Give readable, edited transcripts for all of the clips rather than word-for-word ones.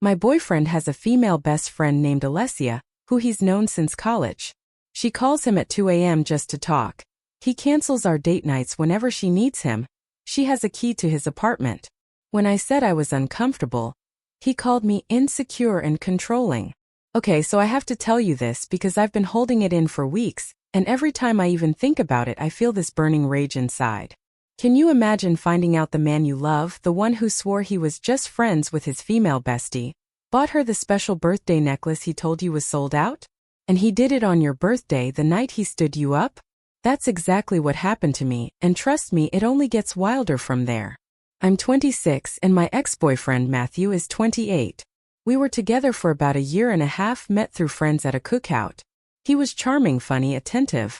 My boyfriend has a female best friend named Alessia, who he's known since college. She calls him at 2 a.m. just to talk. He cancels our date nights whenever she needs him. She has a key to his apartment. When I said I was uncomfortable, he called me insecure and controlling. Okay, so I have to tell you this because I've been holding it in for weeks, and every time I even think about it I feel this burning rage inside. Can you imagine finding out the man you love, the one who swore he was just friends with his female bestie, bought her the special birthday necklace he told you was sold out? And he did it on your birthday the night he stood you up? That's exactly what happened to me, and trust me, it only gets wilder from there. I'm 26 and my ex-boyfriend Matthew is 28. We were together for about a year and a half, met through friends at a cookout. He was charming, funny, attentive.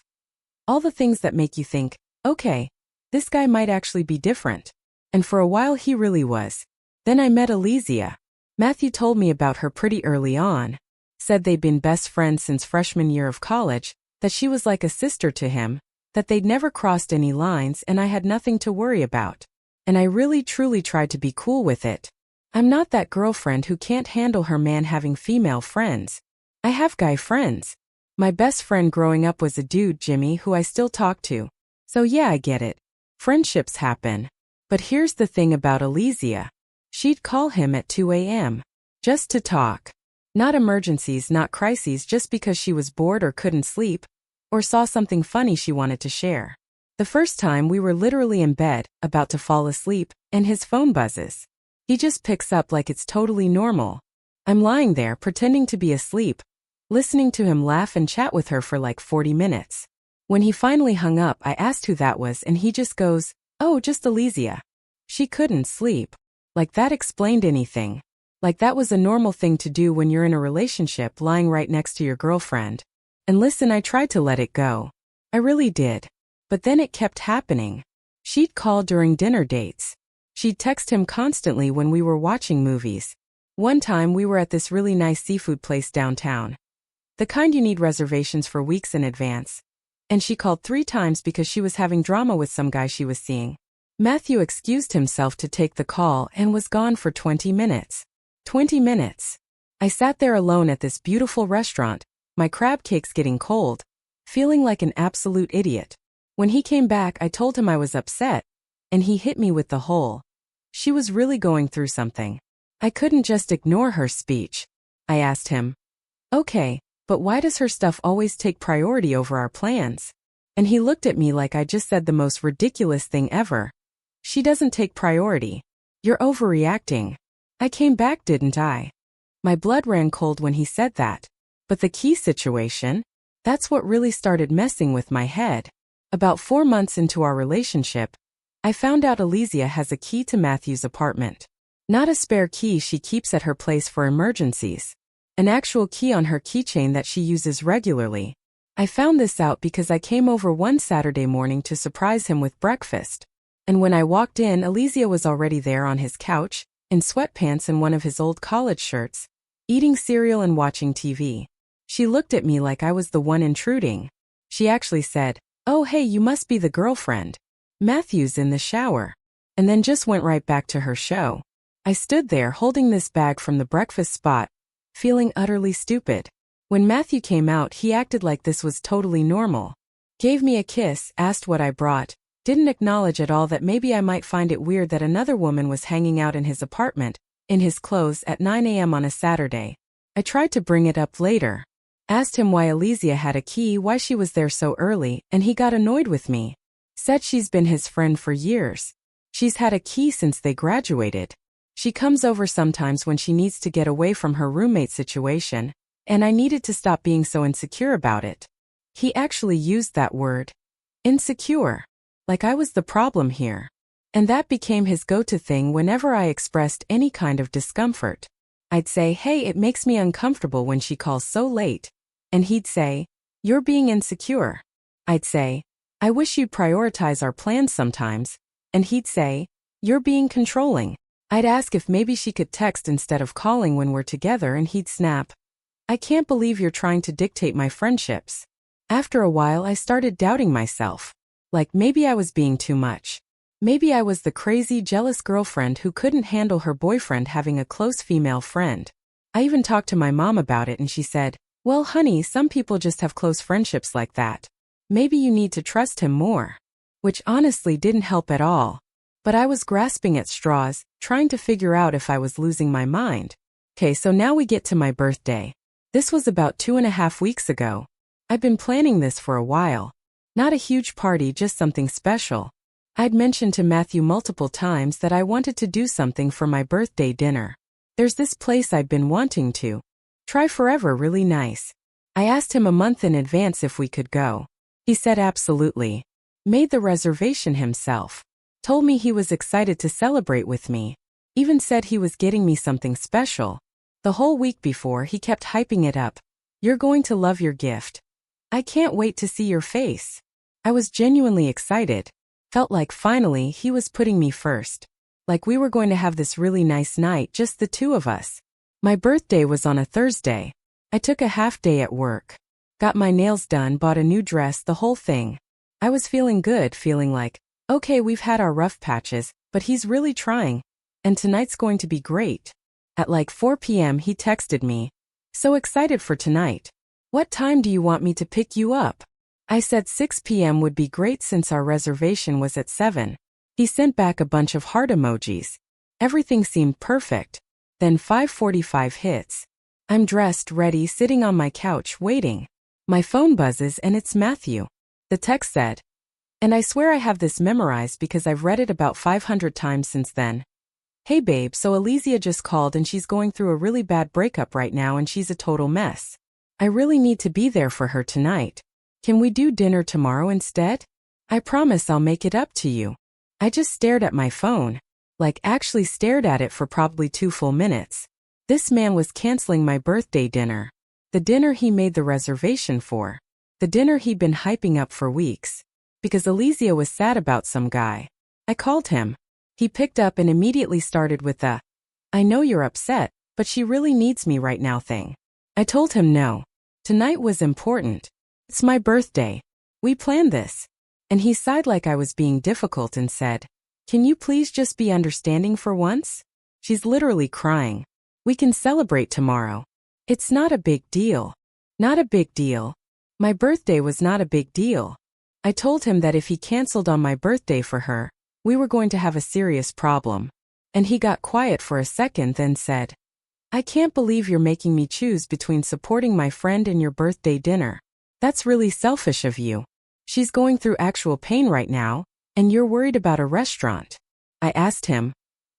All the things that make you think, okay, this guy might actually be different. And for a while he really was. Then I met Alessia. Matthew told me about her pretty early on. Said they'd been best friends since freshman year of college, that she was like a sister to him, that they'd never crossed any lines and I had nothing to worry about. And I really truly tried to be cool with it. I'm not that girlfriend who can't handle her man having female friends. I have guy friends. My best friend growing up was a dude, Jimmy, who I still talk to. So yeah, I get it. Friendships happen. But here's the thing about Alessia. She'd call him at 2 a.m. just to talk. Not emergencies, not crises, just because she was bored or couldn't sleep, or saw something funny she wanted to share. The first time we were literally in bed, about to fall asleep, and his phone buzzes. He just picks up like it's totally normal. I'm lying there pretending to be asleep, listening to him laugh and chat with her for like 40 minutes. When he finally hung up, I asked who that was and he just goes, "Oh, just Alessia. She couldn't sleep." Like that explained anything. Like that was a normal thing to do when you're in a relationship, lying right next to your girlfriend. And listen, I tried to let it go. I really did. But then it kept happening. She'd call during dinner dates. She'd text him constantly when we were watching movies. One time we were at this really nice seafood place downtown. The kind you need reservations for weeks in advance. And she called 3 times because she was having drama with some guy she was seeing. Matthew excused himself to take the call and was gone for 20 minutes. 20 minutes. I sat there alone at this beautiful restaurant, my crab cakes getting cold, feeling like an absolute idiot. When he came back, I told him I was upset, and he hit me with the whole, she was really going through something. I couldn't just ignore her speech. I asked him, okay, but why does her stuff always take priority over our plans? And he looked at me like I just said the most ridiculous thing ever. She doesn't take priority. You're overreacting. I came back, didn't I? My blood ran cold when he said that. But the key situation? That's what really started messing with my head. About 4 months into our relationship, I found out Alessia has a key to Matthew's apartment. Not a spare key she keeps at her place for emergencies. An actual key on her keychain that she uses regularly. I found this out because I came over one Saturday morning to surprise him with breakfast. And when I walked in, Alessia was already there on his couch, in sweatpants and one of his old college shirts, eating cereal and watching TV. She looked at me like I was the one intruding. She actually said, "Oh hey, you must be the girlfriend. Matthew's in the shower." And then just went right back to her show. I stood there holding this bag from the breakfast spot, feeling utterly stupid. When Matthew came out, he acted like this was totally normal. Gave me a kiss, asked what I brought, didn't acknowledge at all that maybe I might find it weird that another woman was hanging out in his apartment, in his clothes at 9 a.m. on a Saturday. I tried to bring it up later. Asked him why Alessia had a key, why she was there so early, and he got annoyed with me. Said she's been his friend for years. She's had a key since they graduated. She comes over sometimes when she needs to get away from her roommate situation, and I needed to stop being so insecure about it. He actually used that word. Insecure. Like I was the problem here. And that became his go-to thing whenever I expressed any kind of discomfort. I'd say, "Hey, it makes me uncomfortable when she calls so late." And he'd say, "You're being insecure." I'd say, "I wish you'd prioritize our plans sometimes." And he'd say, "You're being controlling." I'd ask if maybe she could text instead of calling when we're together, and he'd snap, "I can't believe you're trying to dictate my friendships." After a while, I started doubting myself. Like maybe I was being too much. Maybe I was the crazy, jealous girlfriend who couldn't handle her boyfriend having a close female friend. I even talked to my mom about it and she said, "Well, honey, some people just have close friendships like that. Maybe you need to trust him more." Which honestly didn't help at all. But I was grasping at straws, trying to figure out if I was losing my mind. Okay, so now we get to my birthday. This was about 2.5 weeks ago. I've been planning this for a while. Not a huge party, just something special. I'd mentioned to Matthew multiple times that I wanted to do something for my birthday dinner. There's this place I'd been wanting to try forever, really nice. I asked him a month in advance if we could go. He said absolutely. Made the reservation himself. Told me he was excited to celebrate with me. Even said he was getting me something special. The whole week before, he kept hyping it up. "You're going to love your gift. I can't wait to see your face." I was genuinely excited. Felt like finally he was putting me first. Like we were going to have this really nice night, just the two of us. My birthday was on a Thursday. I took a half day at work. Got my nails done, bought a new dress, the whole thing. I was feeling good, feeling like, okay, we've had our rough patches, but he's really trying. And tonight's going to be great. At like 4 p.m. he texted me. "So excited for tonight. What time do you want me to pick you up?" I said 6 p.m. would be great since our reservation was at 7. He sent back a bunch of heart emojis. Everything seemed perfect. Then 5:45 hits. I'm dressed, ready, sitting on my couch, waiting. My phone buzzes and it's Matthew. The text said, and I swear I have this memorized because I've read it about 500 times since then. "Hey babe, so Alessia just called and she's going through a really bad breakup right now and she's a total mess. I really need to be there for her tonight. Can we do dinner tomorrow instead? I promise I'll make it up to you." I just stared at my phone. Like actually stared at it for probably 2 full minutes. This man was canceling my birthday dinner. The dinner he made the reservation for. The dinner he'd been hyping up for weeks. Because Alessia was sad about some guy. I called him. He picked up and immediately started with the, "I know you're upset, but she really needs me right now" thing. I told him no. Tonight was important. It's my birthday. We planned this. And he sighed like I was being difficult and said, "Can you please just be understanding for once? She's literally crying. We can celebrate tomorrow. It's not a big deal." Not a big deal. My birthday was not a big deal. I told him that if he canceled on my birthday for her, we were going to have a serious problem. And he got quiet for a second, then said, "I can't believe you're making me choose between supporting my friend and your birthday dinner. That's really selfish of you. She's going through actual pain right now, and you're worried about a restaurant." I asked him,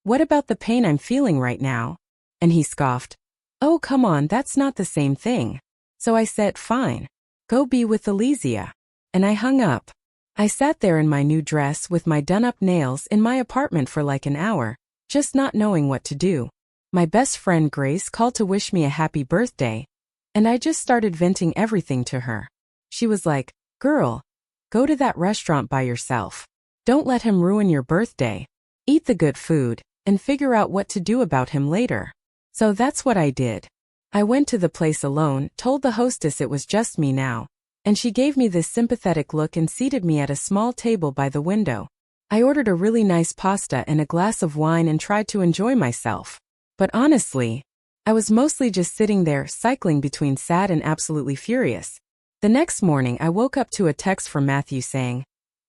"What about the pain I'm feeling right now?" And he scoffed, "Oh, come on, that's not the same thing." So I said, "Fine. Go be with Alessia." And I hung up. I sat there in my new dress with my done-up nails in my apartment for like an hour, just not knowing what to do. My best friend Grace called to wish me a happy birthday, and I just started venting everything to her. She was like, "Girl, go to that restaurant by yourself. Don't let him ruin your birthday. Eat the good food, and figure out what to do about him later." So that's what I did. I went to the place alone, told the hostess it was just me now, and she gave me this sympathetic look and seated me at a small table by the window. I ordered a really nice pasta and a glass of wine and tried to enjoy myself. But honestly, I was mostly just sitting there, cycling between sad and absolutely furious. The next morning I woke up to a text from Matthew saying,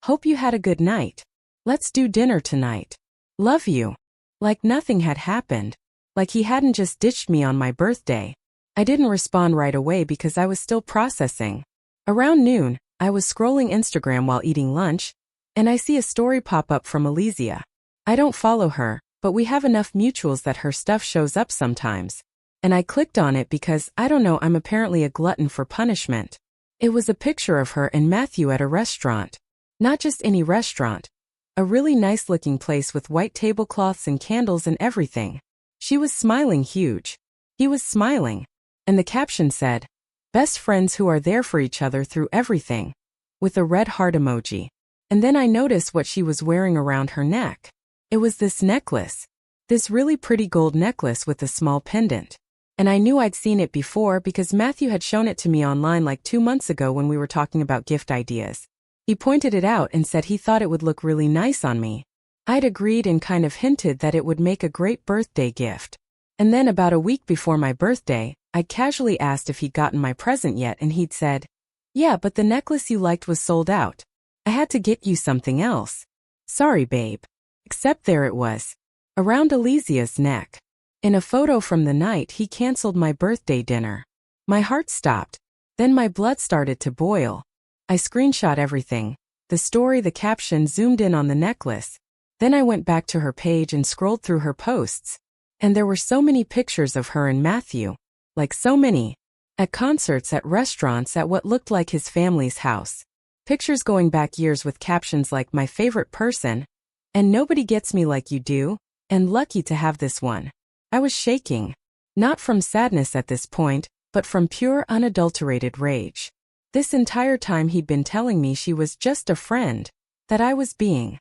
"Hope you had a good night. Let's do dinner tonight. Love you." Like nothing had happened. Like he hadn't just ditched me on my birthday. I didn't respond right away because I was still processing. Around noon, I was scrolling Instagram while eating lunch, and I see a story pop up from Alessia. I don't follow her, but we have enough mutuals that her stuff shows up sometimes. And I clicked on it because, I don't know, I'm apparently a glutton for punishment. It was a picture of her and Matthew at a restaurant. Not just any restaurant. A really nice-looking place with white tablecloths and candles and everything. She was smiling huge. He was smiling. And the caption said, "Best friends who are there for each other through everything." With a red heart emoji. And then I noticed what she was wearing around her neck. It was this necklace. This really pretty gold necklace with a small pendant. And I knew I'd seen it before because Matthew had shown it to me online like 2 months ago when we were talking about gift ideas. He pointed it out and said he thought it would look really nice on me. I'd agreed and kind of hinted that it would make a great birthday gift. And then about a week before my birthday, I casually asked if he'd gotten my present yet and he'd said, "Yeah, but the necklace you liked was sold out. I had to get you something else." Sorry, babe. Except there it was. Around Alessia's neck. In a photo from the night he canceled my birthday dinner. My heart stopped. Then my blood started to boil. I screenshot everything. The story, the caption, zoomed in on the necklace. Then I went back to her page and scrolled through her posts. And there were so many pictures of her and Matthew. Like so many. At concerts, at restaurants, at what looked like his family's house. Pictures going back years with captions like "my favorite person," and "nobody gets me like you do," and "lucky to have this one." I was shaking. Not from sadness at this point, but from pure unadulterated rage. This entire time he'd been telling me she was just a friend. That I was being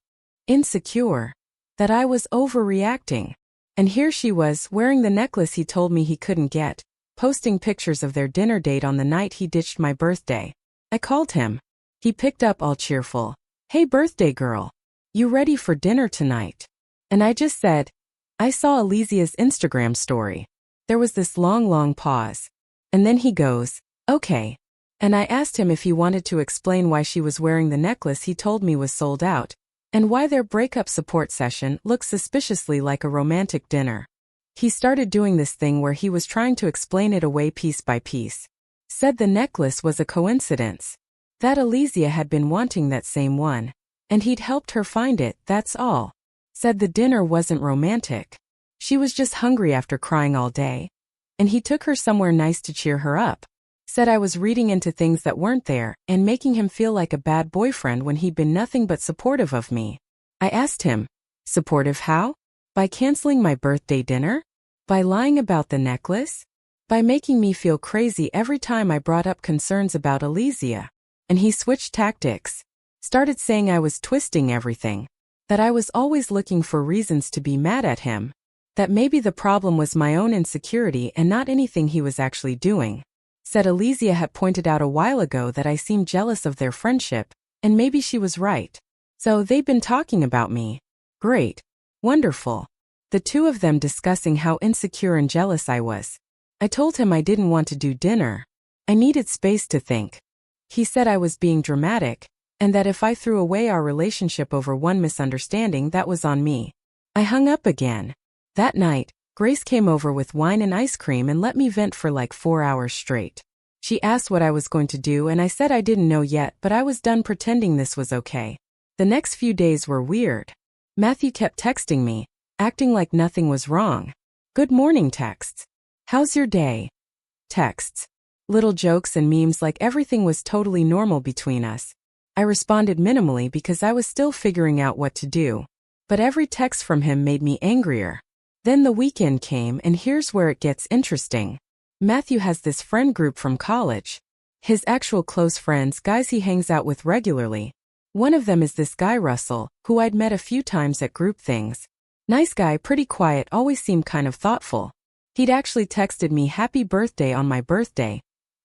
insecure. That I was overreacting. And here she was, wearing the necklace he told me he couldn't get, posting pictures of their dinner date on the night he ditched my birthday. I called him. He picked up all cheerful. "Hey birthday girl. You ready for dinner tonight?" And I just said, "I saw Alessia's Instagram story." There was this long pause. And then he goes, "Okay." And I asked him if he wanted to explain why she was wearing the necklace he told me was sold out, and why their breakup support session looked suspiciously like a romantic dinner. He started doing this thing where he was trying to explain it away piece by piece. Said the necklace was a coincidence. That Alessia had been wanting that same one. And he'd helped her find it, that's all. Said the dinner wasn't romantic. She was just hungry after crying all day. And he took her somewhere nice to cheer her up. Said I was reading into things that weren't there and making him feel like a bad boyfriend when he'd been nothing but supportive of me. I asked him, supportive how? By canceling my birthday dinner? By lying about the necklace? By making me feel crazy every time I brought up concerns about Alessia? And he switched tactics. Started saying I was twisting everything. That I was always looking for reasons to be mad at him. That maybe the problem was my own insecurity and not anything he was actually doing. Said Alessia had pointed out a while ago that I seemed jealous of their friendship, and maybe she was right. So they'd been talking about me. Great. Wonderful. The two of them discussing how insecure and jealous I was. I told him I didn't want to do dinner. I needed space to think. He said I was being dramatic, and that if I threw away our relationship over one misunderstanding, that was on me. I hung up again. That night, Grace came over with wine and ice cream and let me vent for like 4 hours straight. She asked what I was going to do and I said I didn't know yet, but I was done pretending this was okay. The next few days were weird. Matthew kept texting me, acting like nothing was wrong. Good morning texts. How's your day? Texts. Little jokes and memes like everything was totally normal between us. I responded minimally because I was still figuring out what to do. But every text from him made me angrier. Then the weekend came and here's where it gets interesting. Matthew has this friend group from college. His actual close friends, guys he hangs out with regularly. One of them is this guy Russell, who I'd met a few times at group things. Nice guy, pretty quiet, always seemed kind of thoughtful. He'd actually texted me happy birthday on my birthday,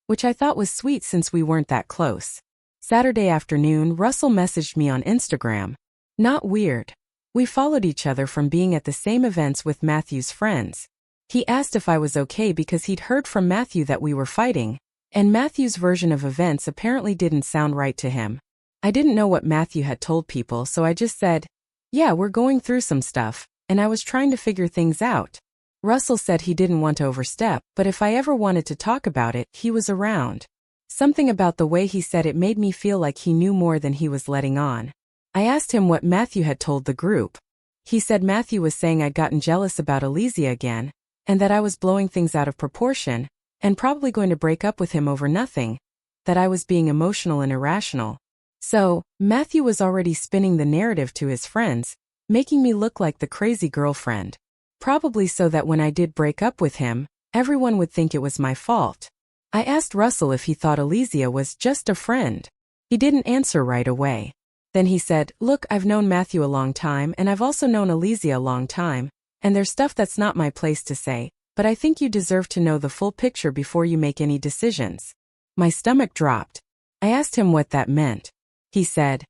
which I thought was sweet since we weren't that close. Saturday afternoon, Russell messaged me on Instagram. Not weird. We followed each other from being at the same events with Matthew's friends. He asked if I was okay because he'd heard from Matthew that we were fighting, and Matthew's version of events apparently didn't sound right to him. I didn't know what Matthew had told people, so I just said, "Yeah, we're going through some stuff, and I was trying to figure things out." Russell said he didn't want to overstep, but if I ever wanted to talk about it, he was around. Something about the way he said it made me feel like he knew more than he was letting on. I asked him what Matthew had told the group. He said Matthew was saying I'd gotten jealous about Alessia again, and that I was blowing things out of proportion, and probably going to break up with him over nothing, that I was being emotional and irrational. So, Matthew was already spinning the narrative to his friends, making me look like the crazy girlfriend. Probably so that when I did break up with him, everyone would think it was my fault. I asked Russell if he thought Alessia was just a friend. He didn't answer right away. Then he said, "Look, I've known Matthew a long time and I've also known Alessia a long time, and there's stuff that's not my place to say, but I think you deserve to know the full picture before you make any decisions." My stomach dropped. I asked him what that meant. He said,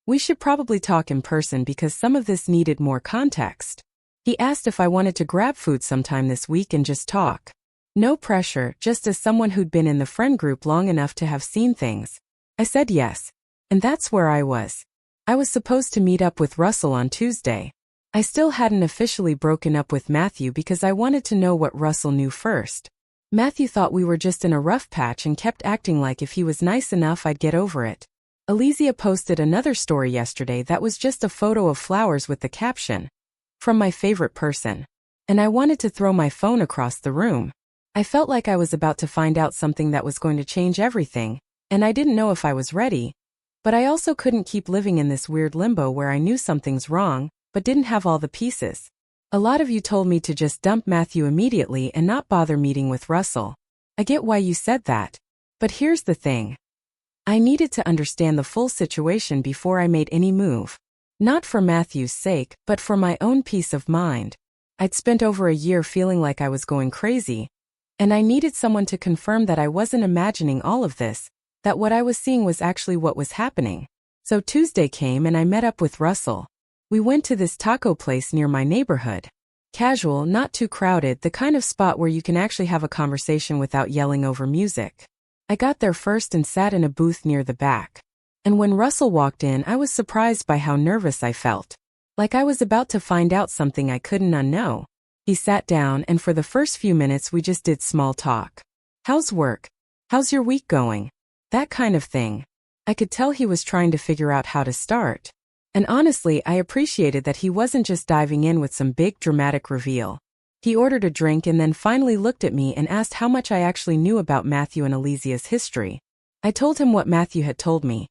We should probably talk in person because some of this needed more context. He asked if I wanted to grab food sometime this week and just talk. No pressure, just as someone who'd been in the friend group long enough to have seen things. I said yes. And that's where I was. I was supposed to meet up with Russell on Tuesday. I still hadn't officially broken up with Matthew because I wanted to know what Russell knew first. Matthew thought we were just in a rough patch and kept acting like if he was nice enough I'd get over it. Alessia posted another story yesterday that was just a photo of flowers with the caption, "From my favorite person." And I wanted to throw my phone across the room. I felt like I was about to find out something that was going to change everything, and I didn't know if I was ready. But I also couldn't keep living in this weird limbo where I knew something's wrong, but didn't have all the pieces. A lot of you told me to just dump Matthew immediately and not bother meeting with Russell. I get why you said that. But here's the thing. I needed to understand the full situation before I made any move. Not for Matthew's sake, but for my own peace of mind. I'd spent over a year feeling like I was going crazy, and I needed someone to confirm that I wasn't imagining all of this, that what I was seeing was actually what was happening. So Tuesday came and I met up with Russell. We went to this taco place near my neighborhood. Casual, not too crowded, the kind of spot where you can actually have a conversation without yelling over music. I got there first and sat in a booth near the back. And when Russell walked in, I was surprised by how nervous I felt. Like I was about to find out something I couldn't unknow. He sat down and for the first few minutes we just did small talk. How's work? How's your week going? That kind of thing. I could tell he was trying to figure out how to start. And honestly, I appreciated that he wasn't just diving in with some big dramatic reveal. He ordered a drink and then finally looked at me and asked how much I actually knew about Matthew and Alessia's history. I told him what Matthew had told me.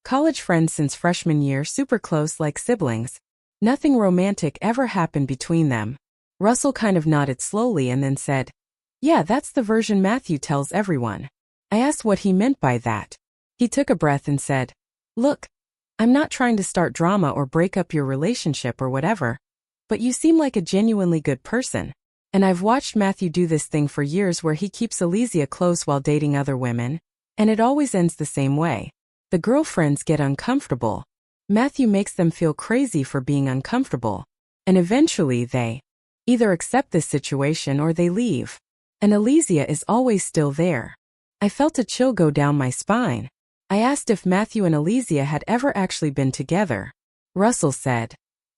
College friends since freshman year, super close like siblings. Nothing romantic ever happened between them. Russell kind of nodded slowly and then said, "Yeah, that's the version Matthew tells everyone." I asked what he meant by that. He took a breath and said, "Look, I'm not trying to start drama or break up your relationship or whatever. But you seem like a genuinely good person. And I've watched Matthew do this thing for years where he keeps Alessia close while dating other women, and it always ends the same way. The girlfriends get uncomfortable. Matthew makes them feel crazy for being uncomfortable. And eventually they either accept this situation or they leave. And Alessia is always still there." I felt a chill go down my spine. I asked if Matthew and Alessia had ever actually been together. Russell said,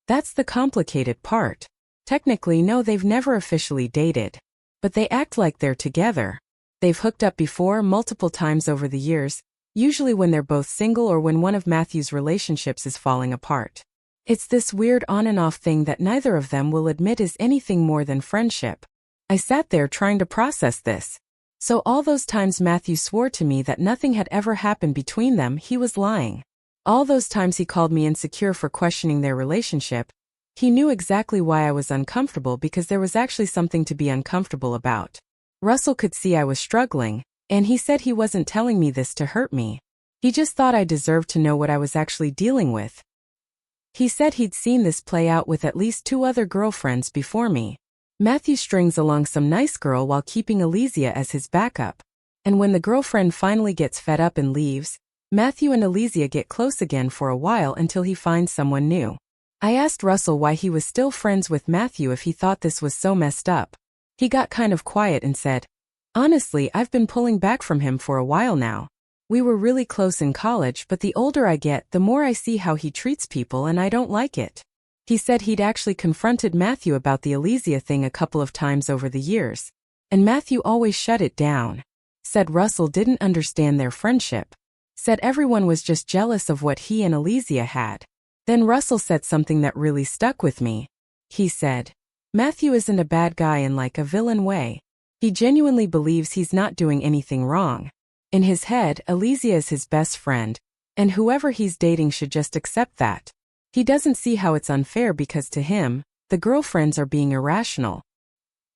"That's the complicated part. Technically, no, they've never officially dated. But they act like they're together. They've hooked up before multiple times over the years, usually when they're both single or when one of Matthew's relationships is falling apart. It's this weird on and off thing that neither of them will admit is anything more than friendship." I sat there trying to process this. So all those times Matthew swore to me that nothing had ever happened between them, he was lying. All those times he called me insecure for questioning their relationship, he knew exactly why I was uncomfortable because there was actually something to be uncomfortable about. Russell could see I was struggling, and he said he wasn't telling me this to hurt me. He just thought I deserved to know what I was actually dealing with. He said he'd seen this play out with at least 2 other girlfriends before me. Matthew strings along some nice girl while keeping Alessia as his backup. And when the girlfriend finally gets fed up and leaves, Matthew and Alessia get close again for a while until he finds someone new. I asked Russell why he was still friends with Matthew if he thought this was so messed up. He got kind of quiet and said, "Honestly, I've been pulling back from him for a while now. We were really close in college, but the older I get, the more I see how he treats people and I don't like it." He said he'd actually confronted Matthew about the Alessia thing a couple of times over the years, and Matthew always shut it down. Said Russell didn't understand their friendship. Said everyone was just jealous of what he and Alessia had. Then Russell said something that really stuck with me. He said, "Matthew isn't a bad guy in like a villain way. He genuinely believes he's not doing anything wrong. In his head, Alessia is his best friend, and whoever he's dating should just accept that. He doesn't see how it's unfair because to him, the girlfriends are being irrational.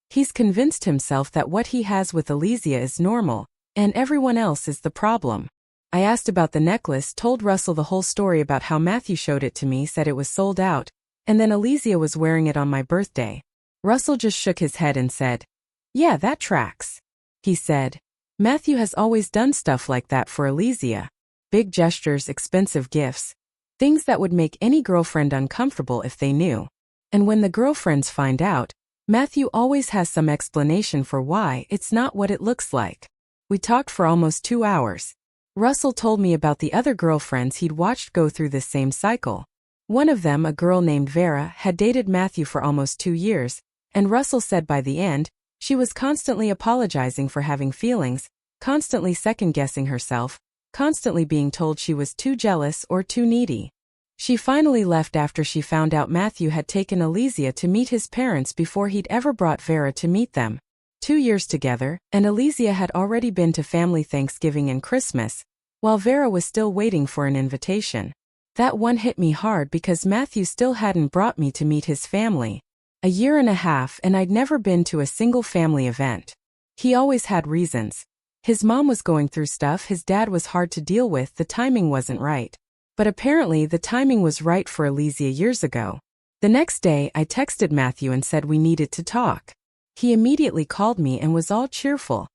He's convinced himself that what he has with Alessia is normal, and everyone else is the problem." I asked about the necklace, told Russell the whole story about how Matthew showed it to me, said it was sold out, and then Alessia was wearing it on my birthday. Russell just shook his head and said, "Yeah, that tracks." He said, "Matthew has always done stuff like that for Alessia. Big gestures, expensive gifts. Things that would make any girlfriend uncomfortable if they knew. And when the girlfriends find out, Matthew always has some explanation for why it's not what it looks like. We talked for almost 2 hours. Russell told me about the other girlfriends he'd watched go through this same cycle. One of them, a girl named Vera, had dated Matthew for almost 2 years, and Russell said by the end, she was constantly apologizing for having feelings, constantly second-guessing herself, constantly being told she was too jealous or too needy. She finally left after she found out Matthew had taken Alessia to meet his parents before he'd ever brought Vera to meet them. 2 years together, and Alessia had already been to family Thanksgiving and Christmas, while Vera was still waiting for an invitation. That one hit me hard because Matthew still hadn't brought me to meet his family. 1.5 years and I'd never been to a single family event. He always had reasons. His mom was going through stuff, his dad was hard to deal with, the timing wasn't right. But apparently the timing was right for Alessia years ago. The next day I texted Matthew and said we needed to talk. He immediately called me and was all cheerful,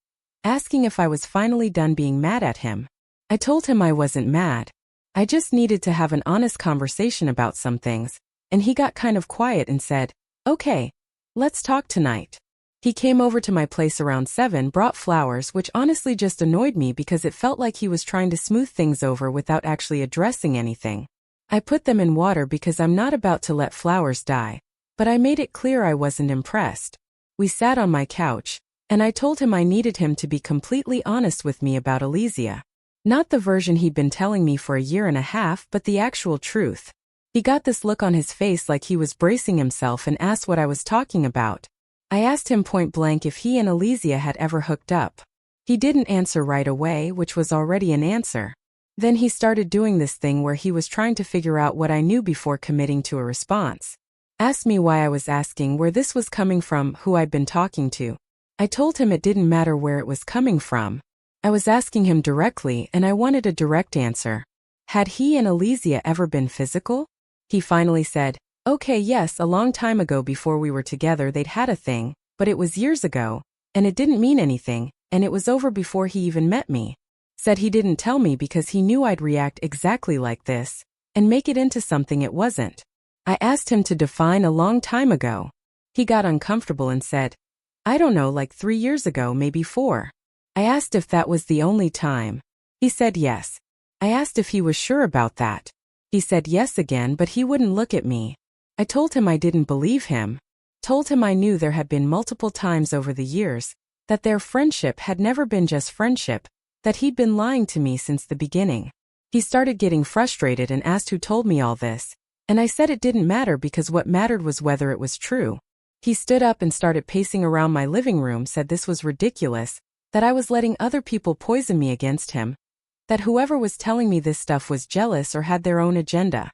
asking if I was finally done being mad at him. I told him I wasn't mad. I just needed to have an honest conversation about some things, and he got kind of quiet and said, "Okay, let's talk tonight." He came over to my place around 7, brought flowers, which honestly just annoyed me because it felt like he was trying to smooth things over without actually addressing anything. I put them in water because I'm not about to let flowers die, but I made it clear I wasn't impressed. We sat on my couch, and I told him I needed him to be completely honest with me about Alessia. Not the version he'd been telling me for 1.5 years, but the actual truth. He got this look on his face like he was bracing himself and asked what I was talking about. I asked him point blank if he and Alessia had ever hooked up. He didn't answer right away, which was already an answer. Then he started doing this thing where he was trying to figure out what I knew before committing to a response. Asked me why I was asking where this was coming from, who I'd been talking to. I told him it didn't matter where it was coming from. I was asking him directly and I wanted a direct answer. Had he and Alessia ever been physical? He finally said, "Okay, yes, a long time ago before we were together they'd had a thing, but it was years ago, and it didn't mean anything, and it was over before he even met me." Said he didn't tell me because he knew I'd react exactly like this, and make it into something it wasn't. I asked him to define a long time ago. He got uncomfortable and said, "I don't know, like 3 years ago, maybe 4. I asked if that was the only time. He said yes. I asked if he was sure about that. He said yes again, but he wouldn't look at me. I told him I didn't believe him. Told him I knew there had been multiple times over the years, that their friendship had never been just friendship, that he'd been lying to me since the beginning. He started getting frustrated and asked who told me all this, and I said it didn't matter because what mattered was whether it was true. He stood up and started pacing around my living room, said this was ridiculous, that I was letting other people poison me against him, that whoever was telling me this stuff was jealous or had their own agenda.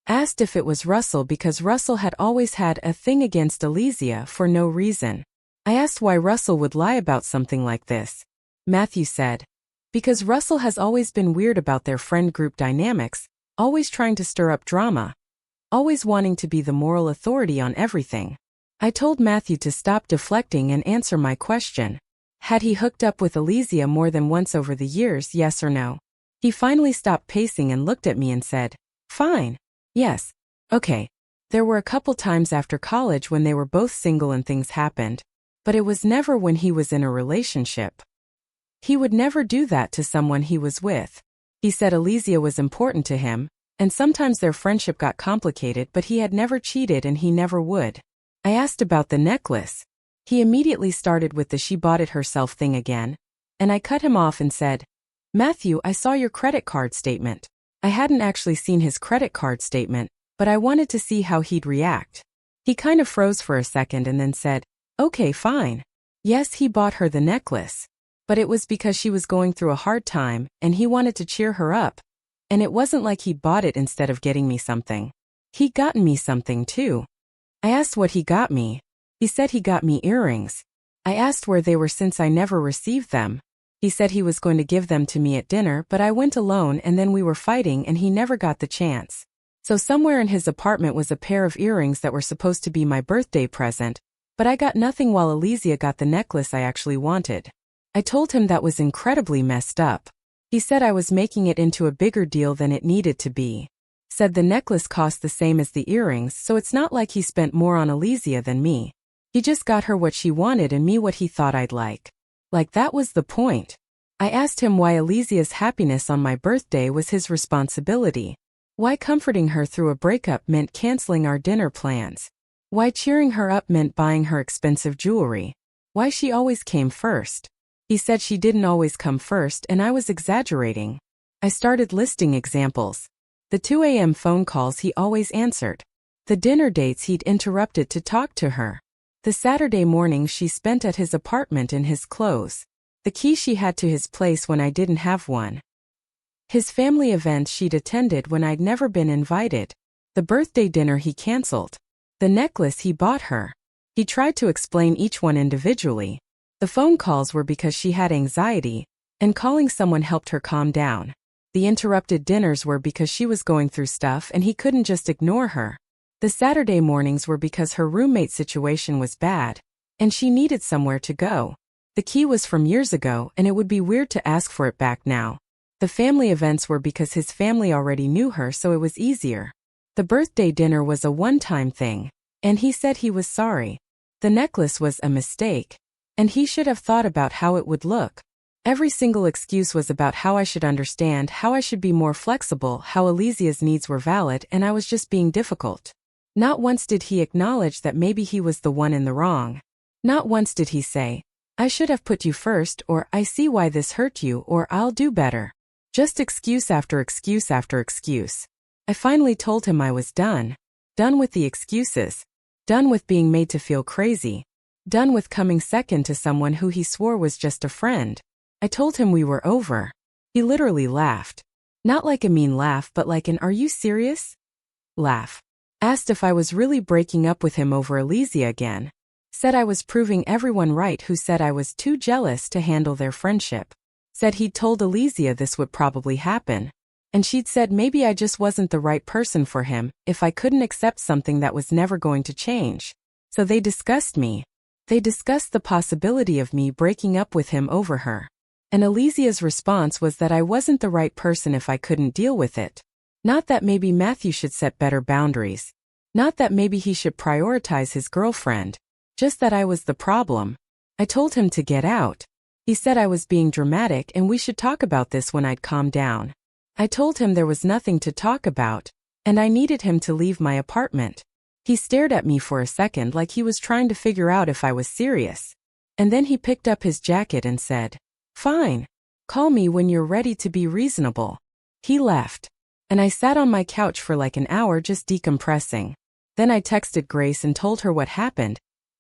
Asked if it was Russell because Russell had always had a thing against Alessia for no reason. I asked why Russell would lie about something like this. Matthew said, because Russell has always been weird about their friend group dynamics, always trying to stir up drama, always wanting to be the moral authority on everything. I told Matthew to stop deflecting and answer my question. Had he hooked up with Alessia more than once over the years, yes or no? He finally stopped pacing and looked at me and said, "Fine. Yes. Okay. There were a couple times after college when they were both single and things happened, but it was never when he was in a relationship. He would never do that to someone he was with. He said Alessia was important to him, and sometimes their friendship got complicated, but he had never cheated and he never would." I asked about the necklace. He immediately started with the "she bought it herself" thing again, and I cut him off and said, "Matthew, I saw your credit card statement." I hadn't actually seen his credit card statement, but I wanted to see how he'd react. He kind of froze for a second and then said, "Okay, fine. Yes, he bought her the necklace. But it was because she was going through a hard time, and he wanted to cheer her up. And it wasn't like he bought it instead of getting me something. He'd gotten me something too." I asked what he got me. He said he got me earrings. I asked where they were since I never received them. He said he was going to give them to me at dinner, but I went alone and then we were fighting and he never got the chance. So somewhere in his apartment was a pair of earrings that were supposed to be my birthday present, but I got nothing while Alessia got the necklace I actually wanted. I told him that was incredibly messed up. He said I was making it into a bigger deal than it needed to be. Said the necklace cost the same as the earrings, so it's not like he spent more on Alessia than me. He just got her what she wanted and me what he thought I'd like. Like that was the point. I asked him why Alessia's happiness on my birthday was his responsibility. Why comforting her through a breakup meant canceling our dinner plans. Why cheering her up meant buying her expensive jewelry. Why she always came first. He said she didn't always come first and I was exaggerating. I started listing examples. The 2 a.m. phone calls he always answered. The dinner dates he'd interrupted to talk to her. The Saturday mornings she spent at his apartment in his clothes. The key she had to his place when I didn't have one. His family events she'd attended when I'd never been invited. The birthday dinner he canceled. The necklace he bought her. He tried to explain each one individually. The phone calls were because she had anxiety, and calling someone helped her calm down. The interrupted dinners were because she was going through stuff and he couldn't just ignore her. The Saturday mornings were because her roommate situation was bad, and she needed somewhere to go. The key was from years ago and it would be weird to ask for it back now. The family events were because his family already knew her, so it was easier. The birthday dinner was a one-time thing, and he said he was sorry. The necklace was a mistake, and he should have thought about how it would look. Every single excuse was about how I should understand, how I should be more flexible, how Alessia's needs were valid, and I was just being difficult. Not once did he acknowledge that maybe he was the one in the wrong. Not once did he say, I should have put you first, or I see why this hurt you, or I'll do better. Just excuse after excuse after excuse. I finally told him I was done. Done with the excuses. Done with being made to feel crazy. Done with coming second to someone who he swore was just a friend. I told him we were over. He literally laughed. Not like a mean laugh, but like an "are you serious?" laugh. Asked if I was really breaking up with him over Alessia again. Said I was proving everyone right who said I was too jealous to handle their friendship. Said he'd told Alessia this would probably happen. And she'd said maybe I just wasn't the right person for him if I couldn't accept something that was never going to change. So they discussed me. They discussed the possibility of me breaking up with him over her. And Alessia's response was that I wasn't the right person if I couldn't deal with it. Not that maybe Matthew should set better boundaries. Not that maybe he should prioritize his girlfriend. Just that I was the problem. I told him to get out. He said I was being dramatic and we should talk about this when I'd calm down. I told him there was nothing to talk about, and I needed him to leave my apartment. He stared at me for a second like he was trying to figure out if I was serious. And then he picked up his jacket and said, "Fine. Call me when you're ready to be reasonable." He left. And I sat on my couch for like an hour just decompressing. Then I texted Grace and told her what happened.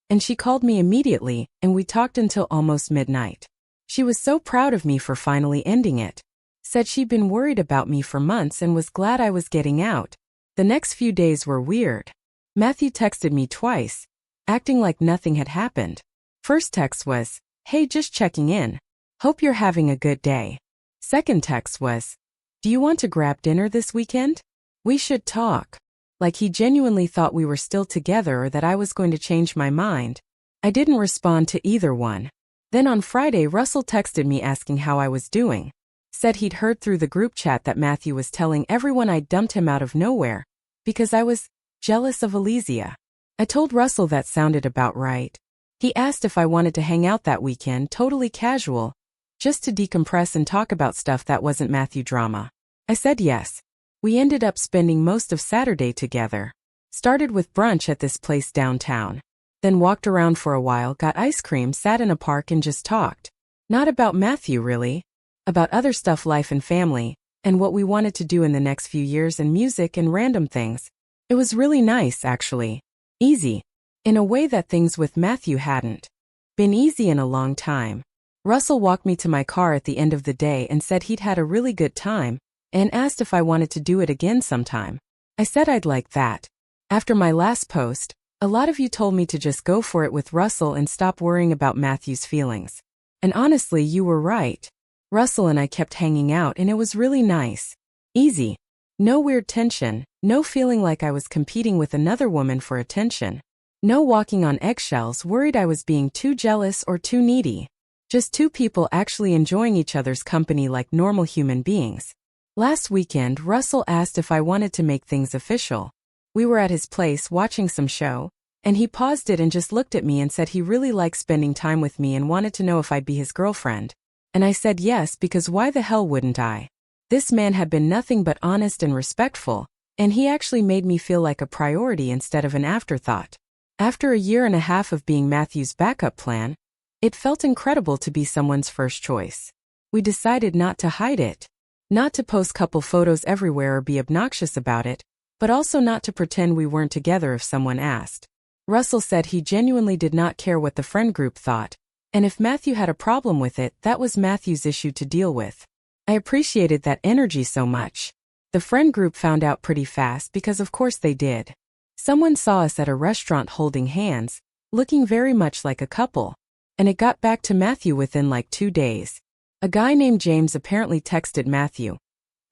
And she called me immediately, and we talked until almost midnight. She was so proud of me for finally ending it. Said she'd been worried about me for months and was glad I was getting out. The next few days were weird. Matthew texted me twice, acting like nothing had happened. First text was, "Hey, just checking in. Hope you're having a good day." Second text was, "Do you want to grab dinner this weekend? We should talk." Like he genuinely thought we were still together or that I was going to change my mind. I didn't respond to either one. Then on Friday, Russell texted me asking how I was doing. Said he'd heard through the group chat that Matthew was telling everyone I'd dumped him out of nowhere because I was jealous of Alessia. I told Russell that sounded about right. He asked if I wanted to hang out that weekend, totally casual, just to decompress and talk about stuff that wasn't Matthew drama. I said yes. We ended up spending most of Saturday together. Started with brunch at this place downtown. Then walked around for a while, got ice cream, sat in a park and just talked. Not about Matthew really. About other stuff, life and family, and what we wanted to do in the next few years, and music and random things. It was really nice, actually. Easy. In a way that things with Matthew hadn't been easy in a long time. Russell walked me to my car at the end of the day and said he'd had a really good time, and asked if I wanted to do it again sometime. I said I'd like that. After my last post, a lot of you told me to just go for it with Russell and stop worrying about Matthew's feelings. And honestly, you were right. Russell and I kept hanging out and it was really nice. Easy. No weird tension, no feeling like I was competing with another woman for attention. No walking on eggshells, worried I was being too jealous or too needy. Just two people actually enjoying each other's company like normal human beings. Last weekend, Russell asked if I wanted to make things official. We were at his place watching some show, and he paused it and just looked at me and said he really liked spending time with me and wanted to know if I'd be his girlfriend. And I said yes, because why the hell wouldn't I? This man had been nothing but honest and respectful, and he actually made me feel like a priority instead of an afterthought. After a year and a half of being Matthew's backup plan, it felt incredible to be someone's first choice. We decided not to hide it. Not to post couple photos everywhere or be obnoxious about it, but also not to pretend we weren't together if someone asked. Russell said he genuinely did not care what the friend group thought, and if Matthew had a problem with it, that was Matthew's issue to deal with. I appreciated that energy so much. The friend group found out pretty fast because of course they did. Someone saw us at a restaurant holding hands, looking very much like a couple, and it got back to Matthew within like 2 days. A guy named James apparently texted Matthew,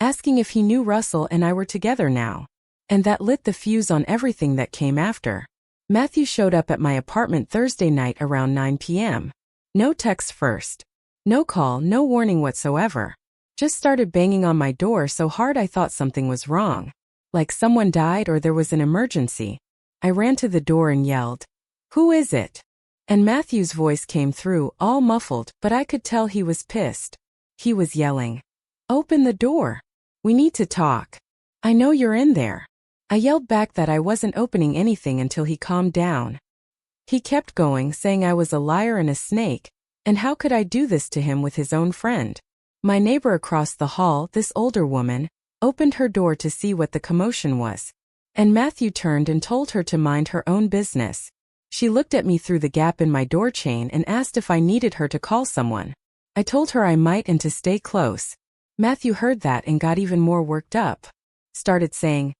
asking if he knew Russell and I were together now. And that lit the fuse on everything that came after. Matthew showed up at my apartment Thursday night around 9 p.m. No text first. No call, no warning whatsoever. Just started banging on my door so hard I thought something was wrong. Like someone died or there was an emergency. I ran to the door and yelled, "Who is it?" And Matthew's voice came through, all muffled, but I could tell he was pissed. He was yelling, "Open the door. We need to talk. I know you're in there." I yelled back that I wasn't opening anything until he calmed down. He kept going, saying I was a liar and a snake, and how could I do this to him with his own friend? My neighbor across the hall, this older woman, opened her door to see what the commotion was. And Matthew turned and told her to mind her own business. She looked at me through the gap in my door chain and asked if I needed her to call someone. I told her I might and to stay close. Matthew heard that and got even more worked up. Started saying,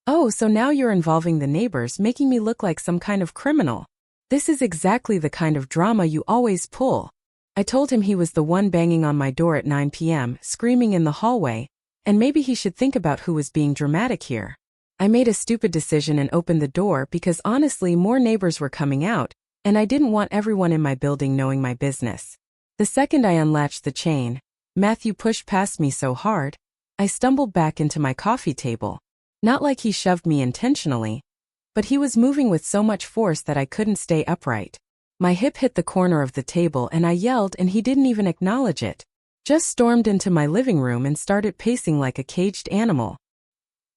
"Oh, so now you're involving the neighbors, making me look like some kind of criminal. This is exactly the kind of drama you always pull." I told him he was the one banging on my door at 9 p.m., screaming in the hallway, and maybe he should think about who was being dramatic here. I made a stupid decision and opened the door because honestly more neighbors were coming out, and I didn't want everyone in my building knowing my business. The second I unlatched the chain, Matthew pushed past me so hard, I stumbled back into my coffee table. Not like he shoved me intentionally, but he was moving with so much force that I couldn't stay upright. My hip hit the corner of the table and I yelled and he didn't even acknowledge it. Just stormed into my living room and started pacing like a caged animal.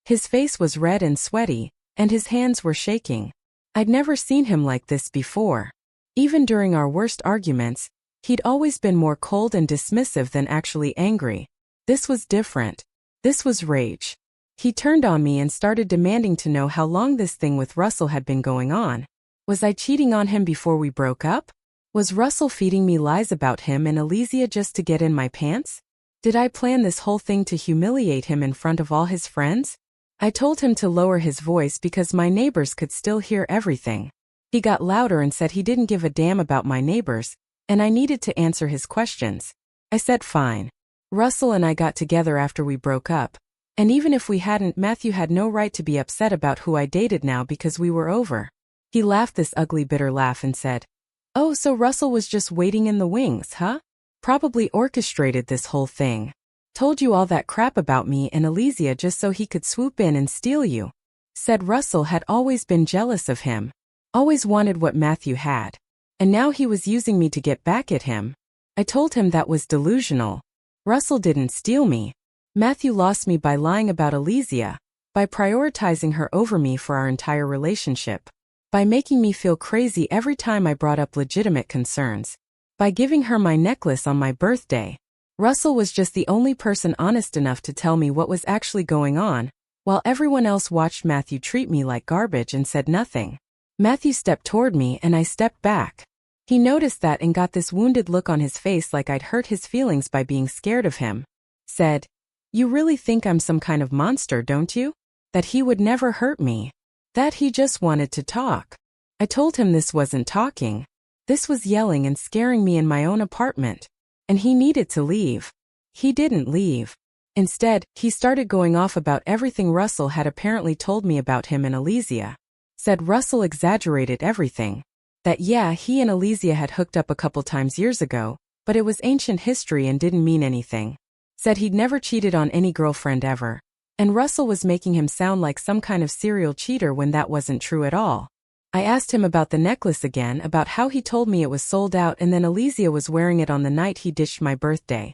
His face was red and sweaty, and his hands were shaking. I'd never seen him like this before. Even during our worst arguments, he'd always been more cold and dismissive than actually angry. This was different. This was rage. He turned on me and started demanding to know how long this thing with Russell had been going on. Was I cheating on him before we broke up? Was Russell feeding me lies about him and Alessia just to get in my pants? Did I plan this whole thing to humiliate him in front of all his friends? I told him to lower his voice because my neighbors could still hear everything. He got louder and said he didn't give a damn about my neighbors, and I needed to answer his questions. I said fine. Russell and I got together after we broke up, and even if we hadn't, Matthew had no right to be upset about who I dated now because we were over. He laughed this ugly bitter laugh and said, "Oh, so Russell was just waiting in the wings, huh? Probably orchestrated this whole thing. Told you all that crap about me and Alessia just so he could swoop in and steal you." Said Russell had always been jealous of him. Always wanted what Matthew had. And now he was using me to get back at him. I told him that was delusional. Russell didn't steal me. Matthew lost me by lying about Alessia, by prioritizing her over me for our entire relationship, by making me feel crazy every time I brought up legitimate concerns, by giving her my necklace on my birthday. Russell was just the only person honest enough to tell me what was actually going on, while everyone else watched Matthew treat me like garbage and said nothing. Matthew stepped toward me and I stepped back. He noticed that and got this wounded look on his face like I'd hurt his feelings by being scared of him. Said, "You really think I'm some kind of monster, don't you? That he would never hurt me? That he just wanted to talk?" I told him this wasn't talking. This was yelling and scaring me in my own apartment. And he needed to leave. He didn't leave. Instead, he started going off about everything Russell had apparently told me about him and Alessia. Said Russell exaggerated everything. That yeah, he and Alessia had hooked up a couple times years ago, but it was ancient history and didn't mean anything. Said he'd never cheated on any girlfriend ever. And Russell was making him sound like some kind of serial cheater when that wasn't true at all. I asked him about the necklace again, about how he told me it was sold out and then Alessia was wearing it on the night he ditched my birthday.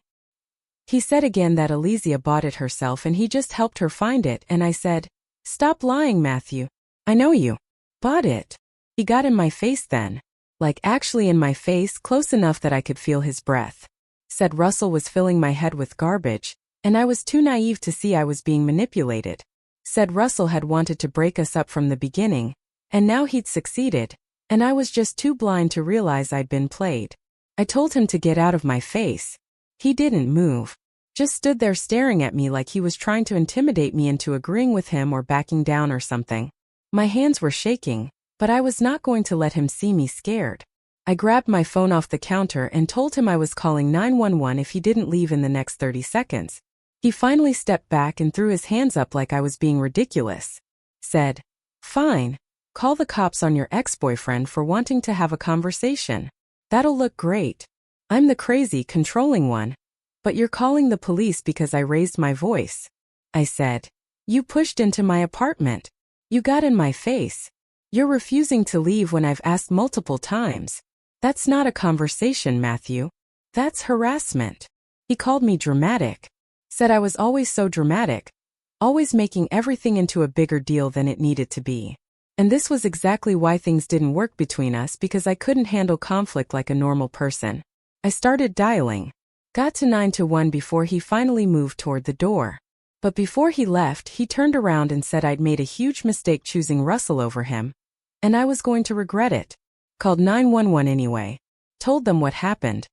He said again that Alessia bought it herself and he just helped her find it, and I said, "Stop lying, Matthew. I know you bought it." He got in my face then. Like actually in my face, close enough that I could feel his breath. Said Russell was filling my head with garbage, and I was too naive to see I was being manipulated. Said Russell had wanted to break us up from the beginning, and now he'd succeeded, and I was just too blind to realize I'd been played. I told him to get out of my face. He didn't move. Just stood there staring at me like he was trying to intimidate me into agreeing with him or backing down or something. My hands were shaking, but I was not going to let him see me scared. I grabbed my phone off the counter and told him I was calling 911 if he didn't leave in the next 30 seconds. He finally stepped back and threw his hands up like I was being ridiculous. Said, "Fine. Call the cops on your ex-boyfriend for wanting to have a conversation. That'll look great. I'm the crazy, controlling one. But you're calling the police because I raised my voice." I said, "You pushed into my apartment. You got in my face. You're refusing to leave when I've asked multiple times. That's not a conversation, Matthew. That's harassment." He called me dramatic. Said I was always so dramatic. Always making everything into a bigger deal than it needed to be. And this was exactly why things didn't work between us, because I couldn't handle conflict like a normal person. I started dialing. Got to 911 before he finally moved toward the door. But before he left, he turned around and said I'd made a huge mistake choosing Russell over him, and I was going to regret it. Called 911 anyway. Told them what happened.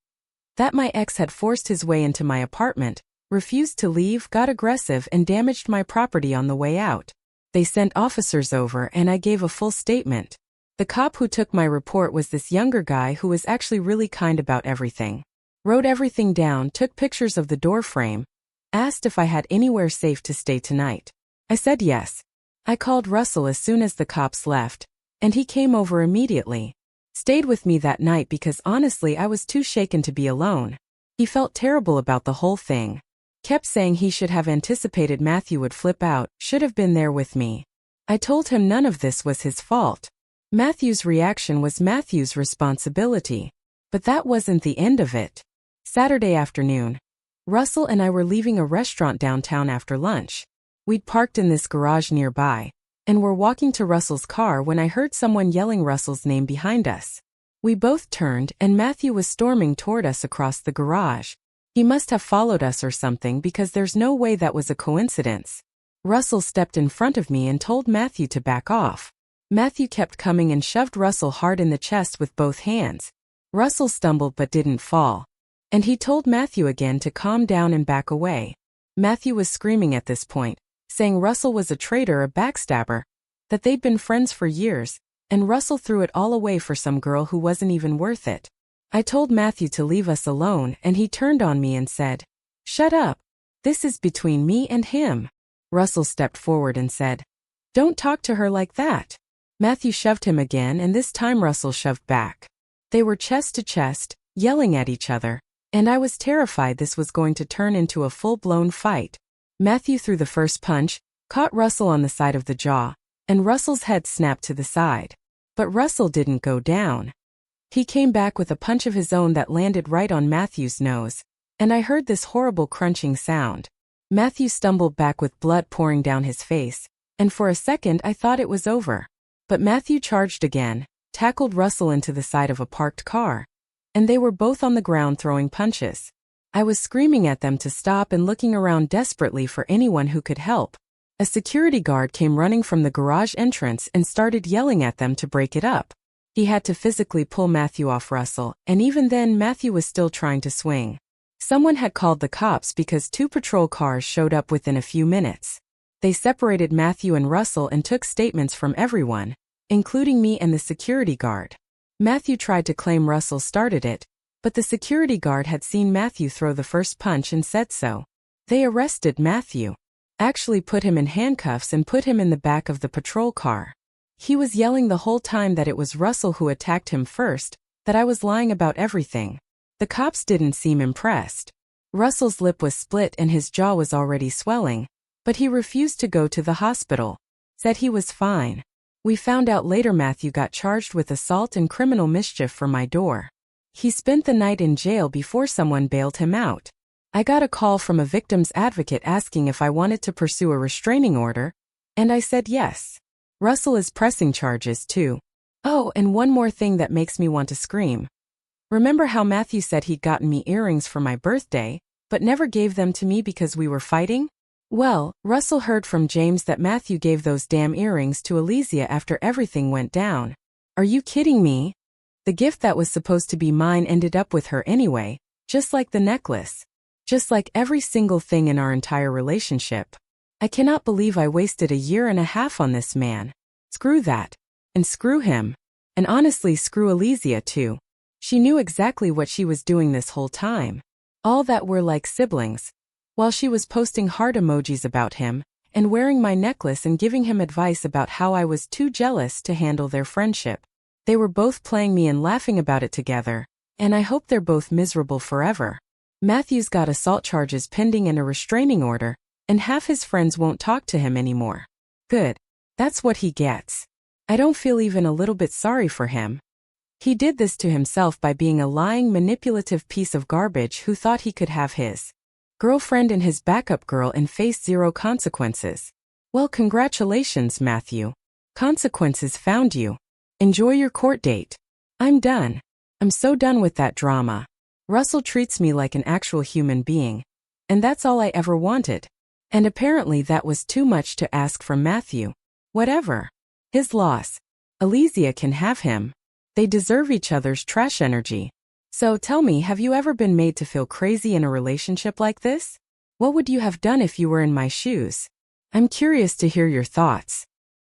That my ex had forced his way into my apartment, refused to leave, got aggressive, and damaged my property on the way out. They sent officers over and I gave a full statement. The cop who took my report was this younger guy who was actually really kind about everything. Wrote everything down, took pictures of the door frame, asked if I had anywhere safe to stay tonight. I said yes. I called Russell as soon as the cops left, and he came over immediately. Stayed with me that night because honestly I was too shaken to be alone. He felt terrible about the whole thing. Kept saying he should have anticipated Matthew would flip out, should have been there with me. I told him none of this was his fault. Matthew's reaction was Matthew's responsibility. But that wasn't the end of it. Saturday afternoon, Russell and I were leaving a restaurant downtown after lunch. We'd parked in this garage nearby, and were walking to Russell's car when I heard someone yelling Russell's name behind us. We both turned, and Matthew was storming toward us across the garage. He must have followed us or something because there's no way that was a coincidence. Russell stepped in front of me and told Matthew to back off. Matthew kept coming and shoved Russell hard in the chest with both hands. Russell stumbled but didn't fall. And he told Matthew again to calm down and back away. Matthew was screaming at this point, saying Russell was a traitor, a backstabber, that they'd been friends for years, and Russell threw it all away for some girl who wasn't even worth it. I told Matthew to leave us alone, and he turned on me and said, "Shut up. This is between me and him." Russell stepped forward and said, "Don't talk to her like that." Matthew shoved him again, and this time Russell shoved back. They were chest to chest, yelling at each other, and I was terrified this was going to turn into a full-blown fight. Matthew threw the first punch, caught Russell on the side of the jaw, and Russell's head snapped to the side. But Russell didn't go down. He came back with a punch of his own that landed right on Matthew's nose, and I heard this horrible crunching sound. Matthew stumbled back with blood pouring down his face, and for a second I thought it was over. But Matthew charged again, tackled Russell into the side of a parked car, and they were both on the ground throwing punches. I was screaming at them to stop and looking around desperately for anyone who could help. A security guard came running from the garage entrance and started yelling at them to break it up. He had to physically pull Matthew off Russell, and even then Matthew was still trying to swing. Someone had called the cops because 2 patrol cars showed up within a few minutes. They separated Matthew and Russell and took statements from everyone, including me and the security guard. Matthew tried to claim Russell started it, but the security guard had seen Matthew throw the first punch and said so. They arrested Matthew. Actually put him in handcuffs and put him in the back of the patrol car. He was yelling the whole time that it was Russell who attacked him first, that I was lying about everything. The cops didn't seem impressed. Russell's lip was split and his jaw was already swelling, but he refused to go to the hospital. Said he was fine. We found out later Matthew got charged with assault and criminal mischief for my door. He spent the night in jail before someone bailed him out. I got a call from a victim's advocate asking if I wanted to pursue a restraining order, and I said yes. Russell is pressing charges too. Oh, and one more thing that makes me want to scream. Remember how Matthew said he'd gotten me earrings for my birthday, but never gave them to me because we were fighting? Well, Russell heard from James that Matthew gave those damn earrings to Alessia after everything went down. Are you kidding me? The gift that was supposed to be mine ended up with her anyway, just like the necklace. Just like every single thing in our entire relationship. I cannot believe I wasted 1.5 years on this man. Screw that. And screw him. And honestly, screw Alessia too. She knew exactly what she was doing this whole time. All that we're like siblings. While she was posting heart emojis about him, and wearing my necklace and giving him advice about how I was too jealous to handle their friendship. They were both playing me and laughing about it together, and I hope they're both miserable forever. Matthew's got assault charges pending and a restraining order, and half his friends won't talk to him anymore. Good. That's what he gets. I don't feel even a little bit sorry for him. He did this to himself by being a lying, manipulative piece of garbage who thought he could have his girlfriend and his backup girl and face 0 consequences. Well, congratulations, Matthew. Consequences found you. Enjoy your court date. I'm done. I'm so done with that drama. Russell treats me like an actual human being. And that's all I ever wanted. And apparently that was too much to ask from Matthew. Whatever. His loss. Alessia can have him. They deserve each other's trash energy. So tell me, have you ever been made to feel crazy in a relationship like this? What would you have done if you were in my shoes? I'm curious to hear your thoughts.